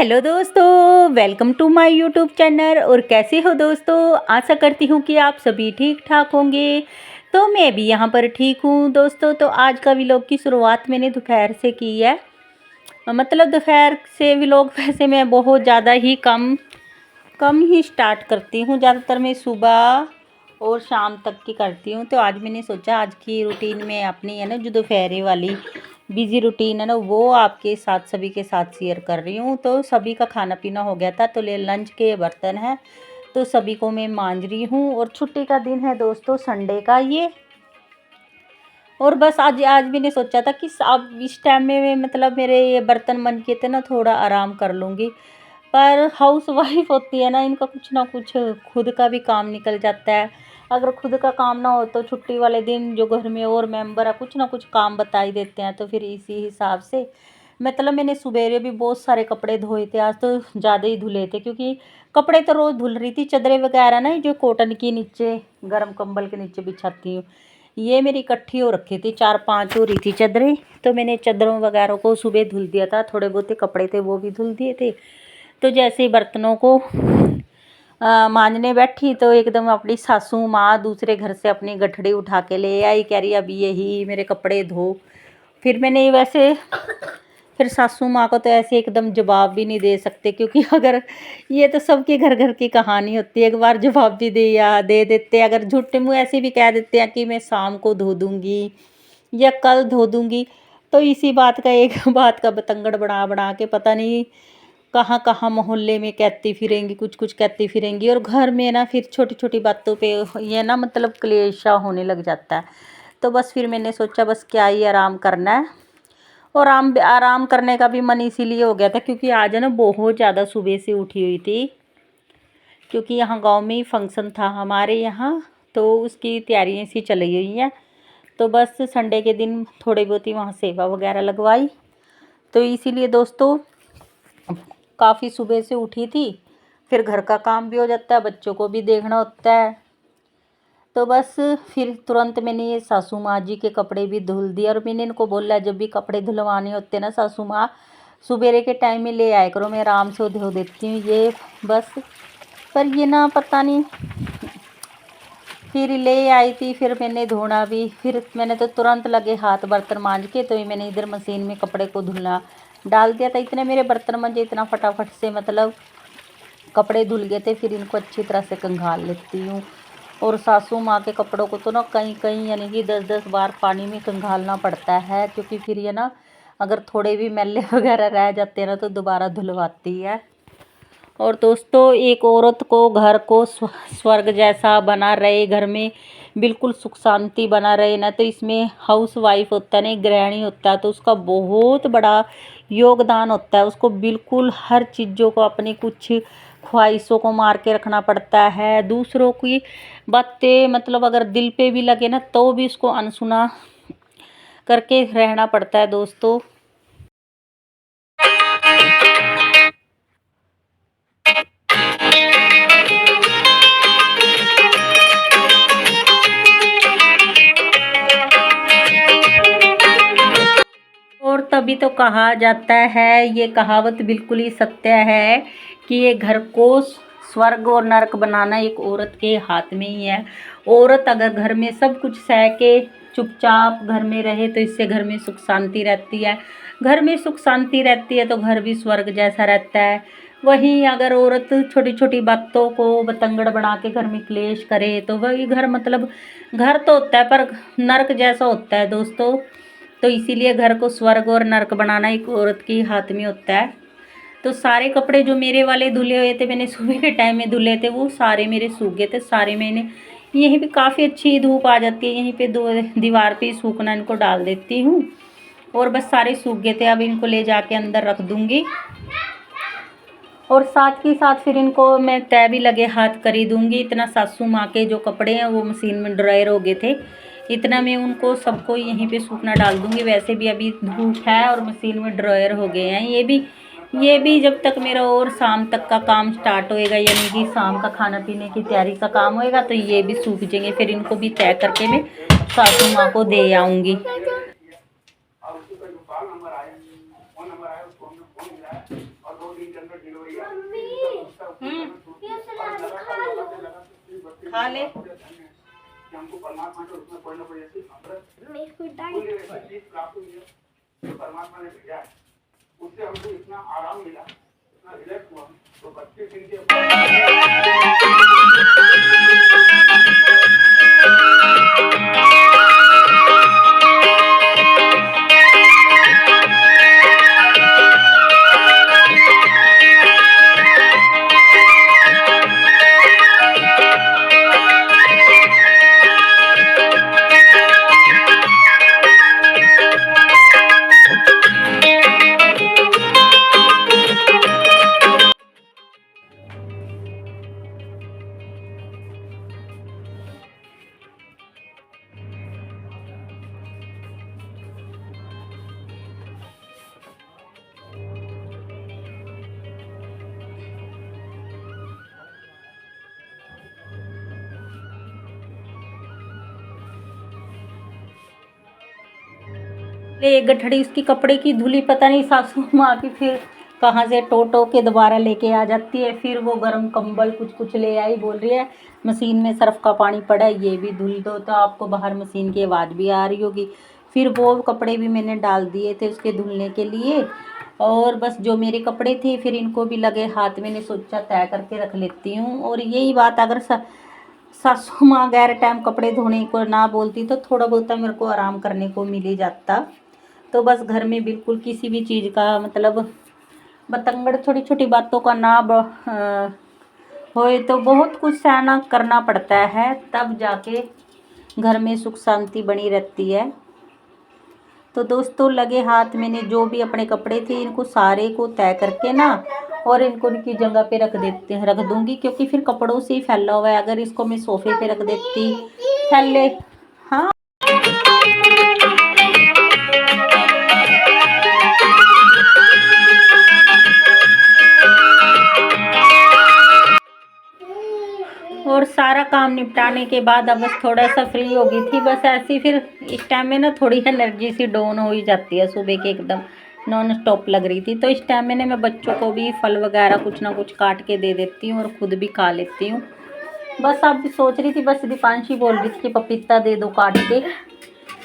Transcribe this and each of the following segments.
Hello दोस्तों, welcome to my YouTube channel. और कैसे हो दोस्तों? आशा करती हूँ कि आप सभी ठीक ठाक होंगे। तो मैं भी यहाँ पर ठीक हूँ दोस्तों। तो आज का व्लॉग की शुरुआत मैंने दोपहर से की है। मतलब दोपहर से व्लॉग वैसे मैं बहुत ज़्यादा ही कम कम ही स्टार्ट करती हूँ। ज़्यादातर मैं सुबह और शाम तक की करती हूँ। तो आज मैंने सोचा आज की रूटीन में अपनी है ना जो दोपहर वाली बिजी रूटीन है ना वो आपके साथ सभी के साथ शेयर कर रही हूँ। तो सभी का खाना पीना हो गया था, तो ले लंच के बर्तन हैं तो सभी को मैं मांज रही हूँ। और छुट्टी का दिन है दोस्तों, संडे का ये। और बस आज आज मैंने सोचा था कि अब इस टाइम में मैं मतलब मेरे ये बर्तन मंज के थे ना थोड़ा आराम कर लूँगी। पर हाउस वाइफ होती है ना, इनका कुछ ना कुछ खुद का भी काम निकल जाता है। अगर खुद का काम ना हो तो छुट्टी वाले दिन जो घर में और मेंबर है कुछ ना कुछ काम बता ही देते हैं। तो फिर इसी हिसाब से मतलब मैंने सवेरे भी बहुत सारे कपड़े धोए थे, आज तो ज़्यादा ही धुले थे क्योंकि कपड़े तो रोज़ धुल रही थी। चादरें वगैरह ना जो कॉटन की नीचे गर्म कंबल के नीचे बिछाती हूँ, ये मेरी इकट्ठी हो रखी थी, 4-5 हो रही थी चादरें। तो मैंने चादरों वगैरह को सुबह धुल दिया था, थोड़े बहुत कपड़े थे वो भी धुल दिए थे। तो जैसे ही बर्तनों को मांजने बैठी तो एकदम अपनी सासू माँ दूसरे घर से अपनी गठड़ी उठा के ले आई, कह रही अभी यही मेरे कपड़े धो। फिर मैंने वैसे फिर सासू माँ को तो ऐसे एकदम जवाब भी नहीं दे सकते क्योंकि अगर ये तो सबके घर घर की कहानी होती है, एक बार जवाब भी दे देते हैं। अगर झूठे मुँह ऐसे भी कह देते हैं कि मैं शाम को धो दूँगी या कल धो दूँगी, तो इसी बात का एक बात का बतंगड़ बना बना के पता नहीं कहाँ कहाँ मोहल्ले में कहती फिरेंगी, कुछ कुछ कहती फिरेंगी। और घर में ना फिर छोटी छोटी बातों पे ये ना मतलब क्लेशा होने लग जाता है। तो बस फिर मैंने सोचा बस क्या ही आराम करना है। और आराम करने का भी मन इसीलिए हो गया था क्योंकि आज है ना बहुत ज़्यादा सुबह से उठी हुई थी, क्योंकि यहाँ गांव में ही फंक्शन था हमारे यहाँ, तो उसकी तैयारियाँ सी चली हुई हैं। तो बस संडे के दिन थोड़ी बहुत ही वहाँ सेवा वगैरह लगवाई। तो इसीलिए दोस्तों काफ़ी सुबह से उठी थी, फिर घर का काम भी हो जाता है, बच्चों को भी देखना होता है। तो बस फिर तुरंत मैंने ये सासू माँ जी के कपड़े भी धुल दिए। और मैंने इनको बोला जब भी कपड़े धुलवाने होते ना सासू माँ सुबेरे के टाइम में ले आया करो, मैं आराम से धो देती हूँ ये बस। पर ये ना पता नहीं फिर ले आई थी, फिर मैंने धोना भी, फिर मैंने तो तुरंत लगे हाथ बर्तन मांज के तो मैंने इधर मशीन में कपड़े को धुलना डाल दिया था। इतने मेरे बर्तन मंजे इतना फटाफट से मतलब कपड़े धुल गए थे। फिर इनको अच्छी तरह से कंघाल लेती हूँ। और सासू माँ के कपड़ों को तो ना कहीं कहीं यानी कि 10-10 बार पानी में कंघालना पड़ता है, क्योंकि फिर ये ना अगर थोड़े भी मैले वगैरह रह जाते हैं ना तो दोबारा धुलवाती है। और दोस्तों एक औरत को घर को स्वर्ग जैसा बना रहे, घर में बिल्कुल सुख शांति बना रहे ना, तो इसमें हाउस वाइफ होता है ना, एक गृहिणी होता है, तो उसका बहुत बड़ा योगदान होता है। उसको बिल्कुल हर चीज़ों को अपनी कुछ ख्वाहिशों को मार के रखना पड़ता है। दूसरों की बातें मतलब अगर दिल पे भी लगे ना तो भी उसको अनसुना करके रहना पड़ता है दोस्तों। और तभी तो कहा जाता है, ये कहावत बिल्कुल ही सत्य है कि ये घर को स्वर्ग और नरक बनाना एक औरत के हाथ में ही है। औरत अगर घर में सब कुछ सह के चुपचाप घर में रहे तो इससे घर में सुख शांति रहती है। घर में सुख शांति रहती है तो घर भी स्वर्ग जैसा रहता है। वहीं अगर औरत छोटी छोटी बातों को बतंगड़ बना के घर में क्लेश करे तो वही घर मतलब घर तो होता है पर नरक जैसा होता है दोस्तों। तो इसीलिए घर को स्वर्ग और नरक बनाना एक औरत के हाथ में होता है। तो सारे कपड़े जो मेरे वाले धुले हुए थे, मैंने सुबह के टाइम में धुले थे, वो सारे मेरे सूख गए थे सारे। मैंने यहीं पे काफ़ी अच्छी धूप आ जाती है, यहीं पे दीवार पे सूखना इनको डाल देती हूँ। और बस सारे सूख गए थे, अब इनको ले जाके अंदर रख दूँगी। और साथ ही साथ फिर इनको मैं तय भी लगे हाथ कर ही दूँगी। इतना सासू माँ के जो कपड़े हैं वो मशीन में ड्रायर हो गए थे, इतना मैं उनको सबको यहीं पे सूखना डाल दूँगी। वैसे भी अभी धूप है और मशीन में ड्रायर हो गए हैं। ये भी जब तक मेरा और शाम तक का काम स्टार्ट होएगा, यानी कि शाम का खाना पीने की तैयारी का काम होएगा, तो ये भी सूख जाएंगे। फिर इनको भी तय करके मैं सासू माँ को दे आऊँगी। खा ले। हमको परमात्मा के उसमें कोई ना कोई ऐसी चीज प्राप्त हुई है जो परमात्मा ने भेजा है, उससे हमको इतना आराम मिला, इतना रिलैक्स हुआ। तो 25 दिन के एक गठड़ी उसकी कपड़े की धुली पता नहीं सासू माँ की फिर कहाँ से टो के दोबारा लेके आ जाती है। फिर वो गर्म कंबल कुछ ले आई, बोल रही है मशीन में सर्फ का पानी पड़ा है ये भी धुल दो। तो आपको बाहर मशीन की आवाज़ भी आ रही होगी। फिर वो कपड़े भी मैंने डाल दिए थे उसके धुलने के लिए, और बस जो मेरे कपड़े थे फिर इनको भी लगे हाथ, मैंने सोचा तय करके रख लेती हूँ। और यही बात अगर सासू माँ गैर टाइम कपड़े धोने को ना बोलती तो थोड़ा बहुत मेरे को आराम करने को मिल ही जाता। तो बस घर में बिल्कुल किसी भी चीज़ का मतलब बतंगड़ छोटी छोटी बातों का ना होए तो बहुत कुछ सहना करना पड़ता है, तब जाके घर में सुख शांति बनी रहती है। तो दोस्तों लगे हाथ मैंने जो भी अपने कपड़े थे इनको सारे को तय करके ना और इनको उनकी जगह पे रख दूंगी, क्योंकि फिर कपड़ों से ही फैला हुआ है। अगर इसको मैं सोफे पे रख देती फैले, हाँ और सारा काम निपटाने के बाद अब बस थोड़ा सा फ्री हो गई थी। बस ऐसी फिर इस टाइम में ना थोड़ी एनर्जी सी डाउन हो ही जाती है, सुबह के एकदम नॉन स्टॉप लग रही थी। तो इस टाइम में मैं बच्चों को भी फल वगैरह कुछ ना कुछ काट के दे देती हूँ और खुद भी खा लेती हूँ। बस अब सोच रही थी, बस दीपांशी बोल रही थी कि पपीता दे दो काट के,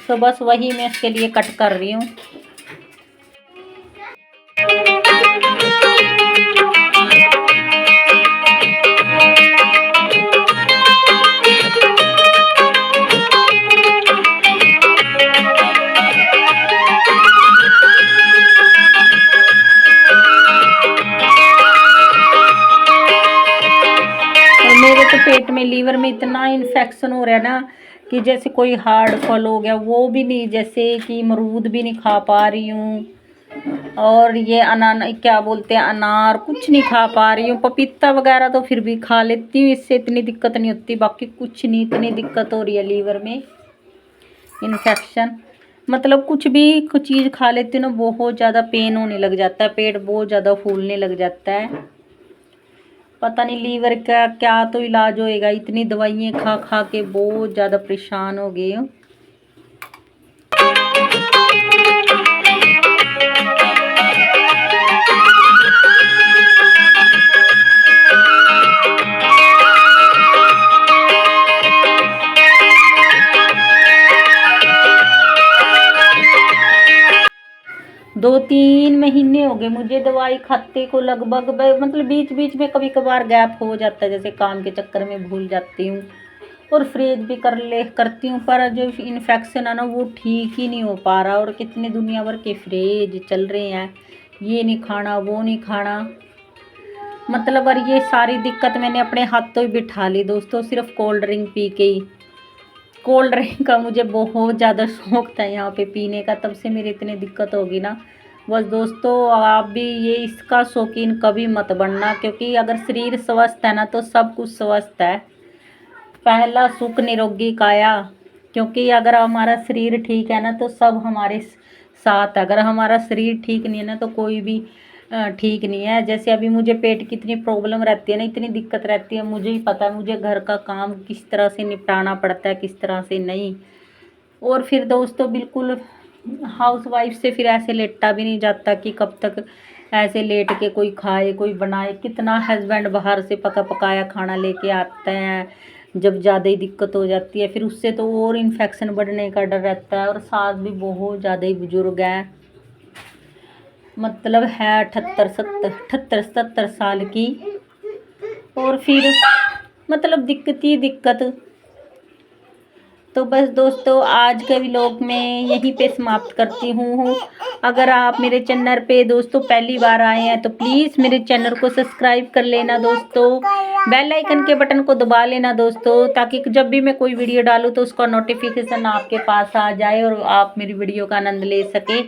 तो बस वही मैं इसके लिए कट कर रही हूँ। मेरे तो पेट में लीवर में इतना इन्फेक्शन हो रहा है ना कि जैसे कोई हार्ड फल हो गया वो भी नहीं, जैसे कि अमरूद भी नहीं खा पा रही हूँ, और ये क्या बोलते हैं अनार कुछ नहीं खा पा रही हूँ। पपीता वगैरह तो फिर भी खा लेती हूँ, इससे इतनी दिक्कत नहीं होती, बाकी कुछ नहीं। इतनी दिक्कत हो रही है लीवर में इन्फेक्शन, मतलब कुछ चीज़ खा लेती हूँ ना बहुत ज़्यादा पेन होने लग जाता है, पेट बहुत ज़्यादा फूलने लग जाता है। पता नहीं लीवर का क्या तो इलाज होएगा, इतनी दवाइयाँ खा खा के बहुत ज़्यादा परेशान हो गई हूँ। दो तीन महीने हो गए मुझे दवाई खाते को लगभग, मतलब बीच बीच में कभी कभार गैप हो जाता है, जैसे काम के चक्कर में भूल जाती हूँ और फ्रीज भी करती हूँ, पर जो इन्फेक्शन है ना वो ठीक ही नहीं हो पा रहा। और कितने दुनिया भर के फ्रीज चल रहे हैं, ये नहीं खाना वो नहीं खाना, मतलब और ये सारी दिक्कत मैंने अपने हाथों ही बिठा ली दोस्तों, सिर्फ कोल्ड ड्रिंक पी के ही। कोल्ड ड्रिंक का मुझे बहुत ज़्यादा शौक था यहाँ पे पीने का, तब से मेरी इतनी दिक्कत होगी ना। बस दोस्तों आप भी ये इसका शौकीन कभी मत बनना, क्योंकि अगर शरीर स्वस्थ है ना तो सब कुछ स्वस्थ है। पहला सुख निरोगी काया, क्योंकि अगर हमारा शरीर ठीक है ना तो सब हमारे साथ है। अगर हमारा शरीर ठीक नहीं है ना तो कोई भी ठीक नहीं है। जैसे अभी मुझे पेट की इतनी प्रॉब्लम रहती है ना, इतनी दिक्कत रहती है, मुझे ही पता है मुझे घर का काम किस तरह से निपटाना पड़ता है किस तरह से नहीं। और फिर दोस्तों बिल्कुल हाउस वाइफ से फिर ऐसे लेटा भी नहीं जाता कि कब तक ऐसे लेट के कोई खाए कोई बनाए। कितना हस्बैंड बाहर से पकाया खाना लेके आते हैं, जब ज़्यादा ही दिक्कत हो जाती है फिर उससे तो और इन्फेक्शन बढ़ने का डर रहता है। और सास भी बहुत ज़्यादा ही बुजुर्ग है, मतलब है 78-77 साल की। और फिर मतलब दिक्कत ही दिक्कत। तो बस दोस्तों आज का व्लॉग मैं यहीं पे समाप्त करती हूँ। अगर आप मेरे चैनल पे दोस्तों पहली बार आए हैं तो प्लीज़ मेरे चैनल को सब्सक्राइब कर लेना दोस्तों, बेल आइकन के बटन को दबा लेना दोस्तों, ताकि जब भी मैं कोई वीडियो डालूँ तो उसका नोटिफिकेशन आपके पास आ जाए और आप मेरी वीडियो का आनंद ले सके।